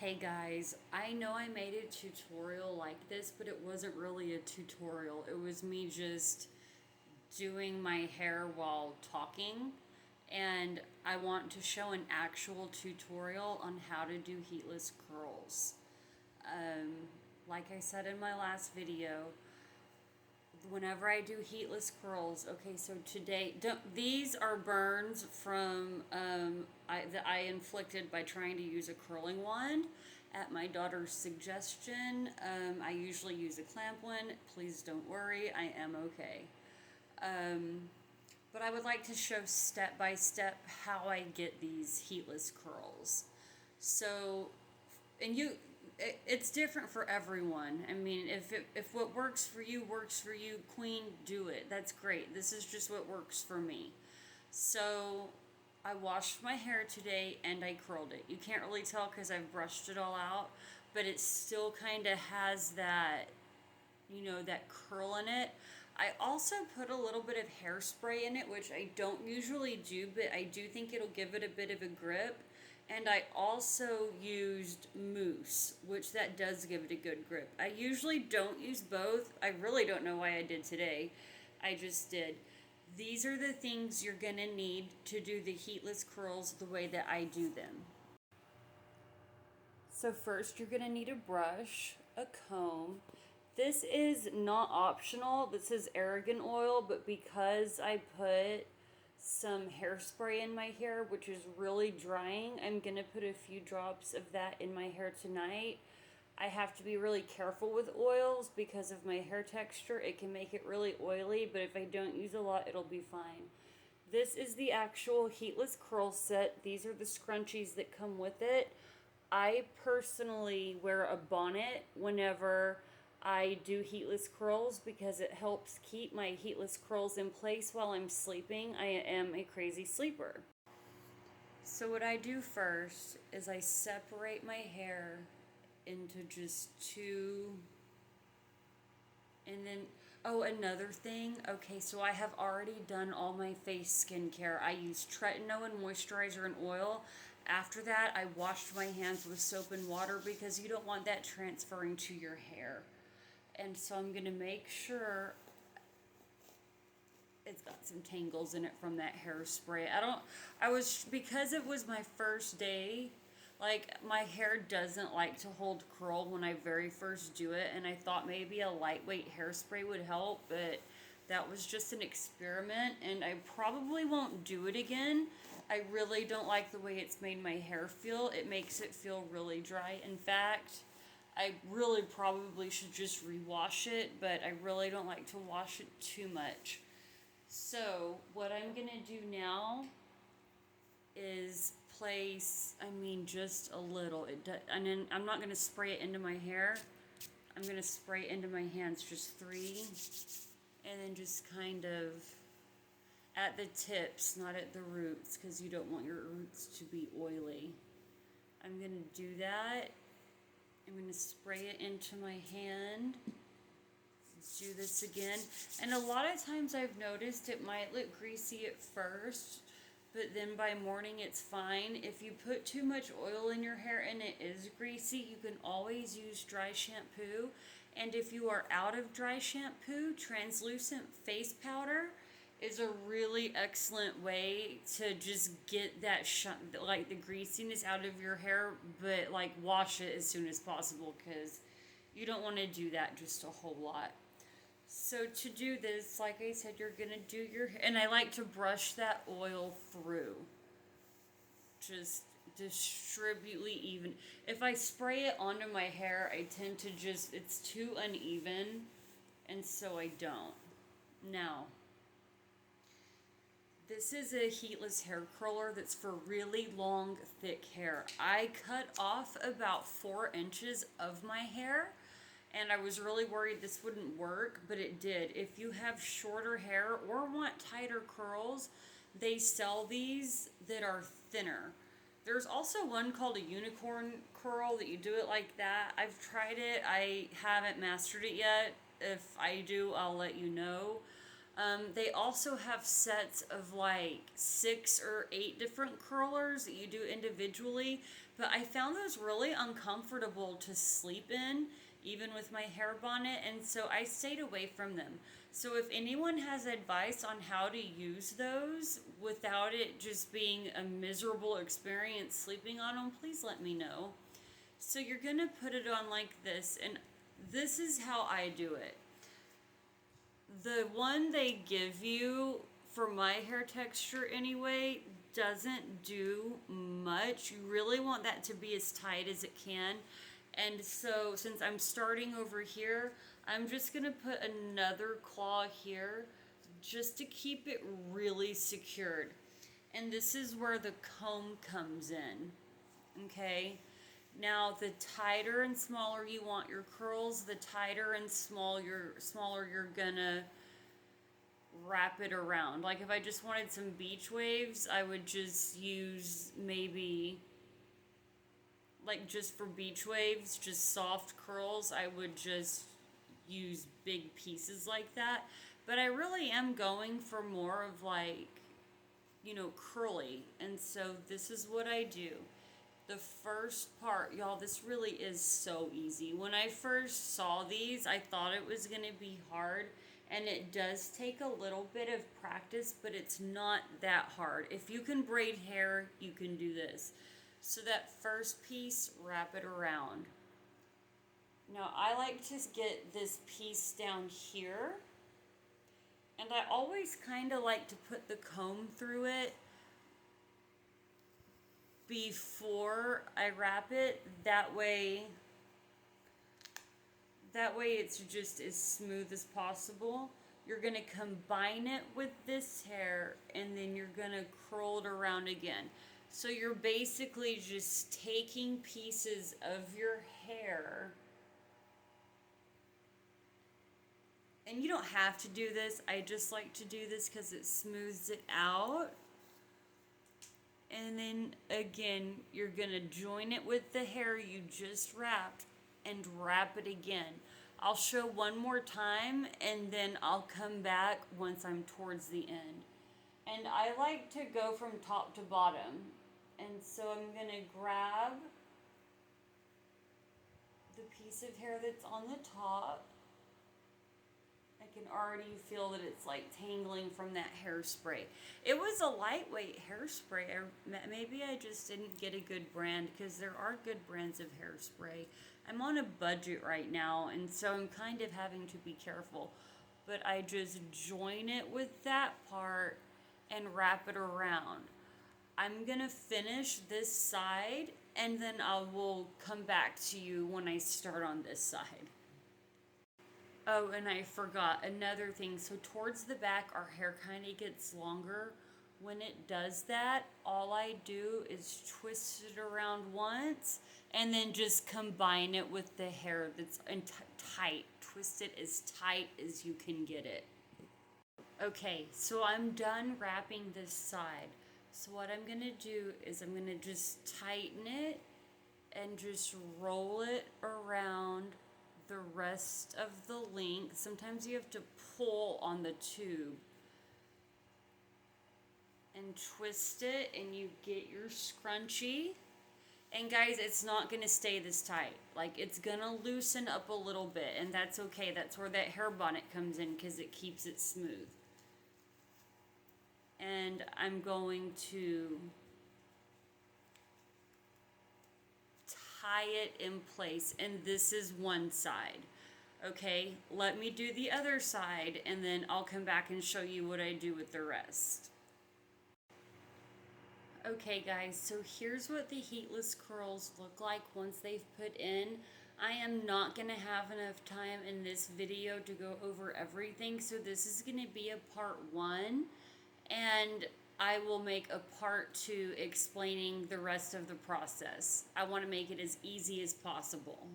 Hey guys, I know I made a tutorial like this, but it wasn't really a tutorial. It was me just doing my hair while talking, and I want to show an actual tutorial on how to do heatless curls. Like I said in my last video, whenever I do heatless curls, okay, so today, these are burns from that I inflicted by trying to use a curling wand at my daughter's suggestion. I usually use a clamp one. Please don't worry, I am okay. But I would like to show step by step how I get these heatless curls. So, and it's different for everyone. I mean, if what works for you, queen, do it. That's great. This is just what works for me. So I washed my hair today and I curled it. You can't really tell because I've brushed it all out, but it still kind of has that, that curl in it. I also put a little bit of hairspray in it, which I don't usually do, but I do think it'll give it a bit of a grip. And I also used mousse, which that does give it a good grip. I usually don't use both. I really don't know why I did today. I just did. These are the things you're gonna need to do the heatless curls the way that I do them. So first you're gonna need a brush, a comb. This is not optional. This is argan oil, but because I put some hairspray in my hair, which is really drying, I'm gonna put a few drops of that in my hair tonight. I have to be really careful with oils because of my hair texture. It can make it really oily, but if I don't use a lot, it'll be fine. This is the actual heatless curl set. These are the scrunchies that come with it. I personally wear a bonnet whenever I do heatless curls because it helps keep my heatless curls in place while I'm sleeping. I am a crazy sleeper. So what I do first is I separate my hair into just two, and then, oh, another thing, okay, so I have already done all my face skincare. I use tretinoin and moisturizer and oil. After that, I washed my hands with soap and water because you don't want that transferring to your hair. And so I'm gonna make sure it's got some tangles in it from that hairspray. Because it was my first day, like, my hair doesn't like to hold curl when I very first do it, and I thought maybe a lightweight hairspray would help, but that was just an experiment, and I probably won't do it again. I really don't like the way it's made my hair feel. It makes it feel really dry. In fact, I really probably should just rewash it, but I really don't like to wash it too much. So what I'm gonna do now is just a little. And then I'm not gonna spray it into my hair. I'm gonna spray it into my hands, just 3, and then just kind of at the tips, not at the roots, because you don't want your roots to be oily. I'm gonna do that. I'm going to spray it into my hand. Let's do this again. And a lot of times I've noticed it might look greasy at first, but then by morning it's fine. If you put too much oil in your hair and it is greasy, you can always use dry shampoo. And if you are out of dry shampoo, translucent face powder is a really excellent way to just get that like the greasiness out of your hair, but like wash it as soon as possible because you don't want to do that just a whole lot. So to do this, like I said, you're gonna do your hair, and I like to brush that oil through, just distributely even. If I spray it onto my hair, I tend to it's too uneven, and so I don't. Now, this is a heatless hair curler that's for really long, thick hair. I cut off about 4 inches of my hair, and I was really worried this wouldn't work, but it did. If you have shorter hair or want tighter curls, they sell these that are thinner. There's also one called a unicorn curl that you do it like that. I've tried it. I haven't mastered it yet. If I do, I'll let you know. They also have sets of like 6 or 8 different curlers that you do individually, but I found those really uncomfortable to sleep in, even with my hair bonnet, and so I stayed away from them. So if anyone has advice on how to use those without it just being a miserable experience sleeping on them, please let me know. So you're gonna put it on like this, and this is how I do it. The one they give you for my hair texture anyway doesn't do much. You really want that to be as tight as it can. And so since I'm starting over here, I'm just gonna put another claw here just to keep it really secured. And this is where the comb comes in, okay? Now, the tighter and smaller you want your curls, the tighter and smaller you're gonna wrap it around. Like if I just wanted some beach waves, I would just use maybe, like just for beach waves, just soft curls, I would just use big pieces like that. But I really am going for more of like, you know, curly. And so this is what I do. The first part, y'all, this really is so easy. When I first saw these, I thought it was going to be hard, and it does take a little bit of practice, but it's not that hard. If you can braid hair, you can do this. So that first piece, wrap it around. Now, I like to get this piece down here, and I always kind of like to put the comb through it before I wrap it. That way it's just as smooth as possible. You're gonna combine it with this hair, and then you're gonna curl it around again. So you're basically just taking pieces of your hair, and you don't have to do this. I just like to do this because it smooths it out. And then again, you're gonna join it with the hair you just wrapped and wrap it again. I'll show one more time, and then I'll come back once I'm towards the end. And I like to go from top to bottom. And so I'm gonna grab the piece of hair that's on the top. I can already feel that it's like tangling from that hairspray. It was a lightweight hairspray. Maybe I just didn't get a good brand, because there are good brands of hairspray. I'm on a budget right now, and so I'm kind of having to be careful. But I just join it with that part and wrap it around. I'm gonna finish this side, and then I will come back to you when I start on this side. Oh, and I forgot another thing. So towards the back, our hair kind of gets longer. When it does that, all I do is twist it around once, and then just combine it with the hair that's tight. Twist it as tight as you can get it. Okay, so I'm done wrapping this side. So what I'm gonna do is I'm gonna just tighten it and just roll it around the rest of the length. Sometimes you have to pull on the tube and twist it, and you get your scrunchie. And guys, it's not gonna stay this tight. Like, it's gonna loosen up a little bit, and that's okay. That's where that hair bonnet comes in, because it keeps it smooth. And I'm going to tie it in place, and this is one side. Okay, let me do the other side, and then I'll come back and show you what I do with the rest. Okay guys, so here's what the heatless curls look like once they've put in. I am not going to have enough time in this video to go over everything, so this is going to be a part 1, and I will make a part 2 explaining the rest of the process. I want to make it as easy as possible.